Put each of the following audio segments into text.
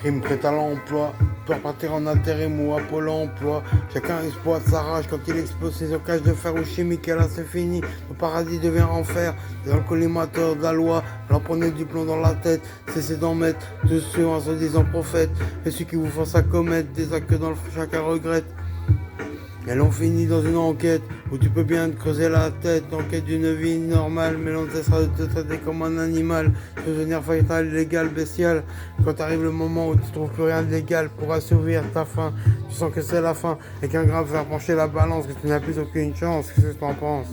Rime prête à l'emploi, pour partir en intérim ou à Pôle emploi. Chacun exploite sa rage quand il explose ses occasions de fer ou chimique. Et là c'est fini, le paradis devient enfer. Dans le collimateur de la loi, leur prenez du plomb dans la tête. Cessez d'en mettre dessus en se disant prophète. Et ceux qui vous forcent à commettre des actes que dans le fond chacun regrette. Elles ont fini dans une enquête où tu peux bien te creuser la tête, en quête d'une vie normale, mais l'on cessera de te traiter comme un animal, devenir fatal, illégal, bestial. Quand arrive le moment où tu trouves plus rien de légal pour assouvir ta faim, tu sens que c'est la fin et qu'un grave va pencher la balance, que tu n'as plus aucune chance, qu'est-ce que tu en penses?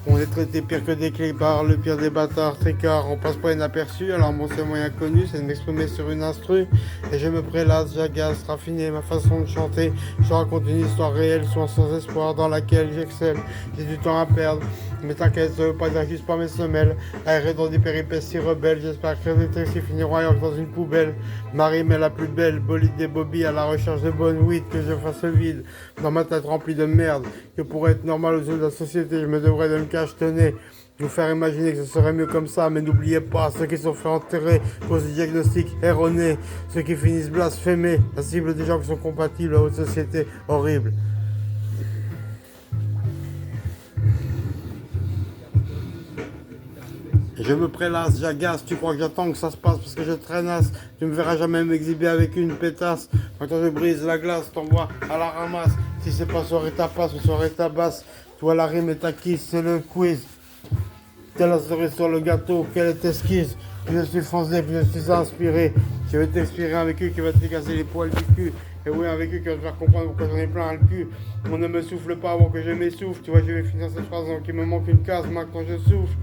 On est traité pire que des clébards, le pire des bâtards, tricard, on passe pas inaperçu, alors mon seul moyen connu c'est de m'exprimer sur une instru, et je me prélasse, j'agace, raffiner ma façon de chanter, je raconte une histoire réelle, soit sans espoir, dans laquelle j'excelle, j'ai du temps à perdre, mais t'inquiète, ça veut pas dire juste pas mes semelles, aéré dans des péripéties rebelles, j'espère que les textes finiront ailleurs que dans une poubelle, Marie mais la plus belle, bolide des bobbies à la recherche de bonne weed, que je fasse le vide, dans ma tête remplie de merde, que pour être normal aux yeux de la société, je me devrais de me cachetonner, vous faire imaginer que ce serait mieux comme ça, mais n'oubliez pas ceux qui sont fait enterrer, cause du diagnostic erroné, ceux qui finissent blasphémés, la cible des gens qui sont compatibles à votre société horrible. Je me prélasse, j'agace, tu crois que j'attends que ça se passe parce que je traînasse. Tu me verras jamais m'exhiber avec une pétasse. Quand je brise la glace, t'envoies à la ramasse. Si c'est pas soirée ta passe ou soirée ta basse, toi la rime est acquise, c'est le quiz. Quelle la cerise sur le gâteau, quelle est esquisse. Plus je suis français, plus je suis inspiré. Je vais t'inspirer un vécu qui va te casser les poils du cul. Et oui, un vécu qui va te faire comprendre pourquoi j'en ai plein le cul. On ne me souffle pas avant que je m'essouffle. Tu vois, je vais finir cette phrase qui me manque une case, maintenant je souffle.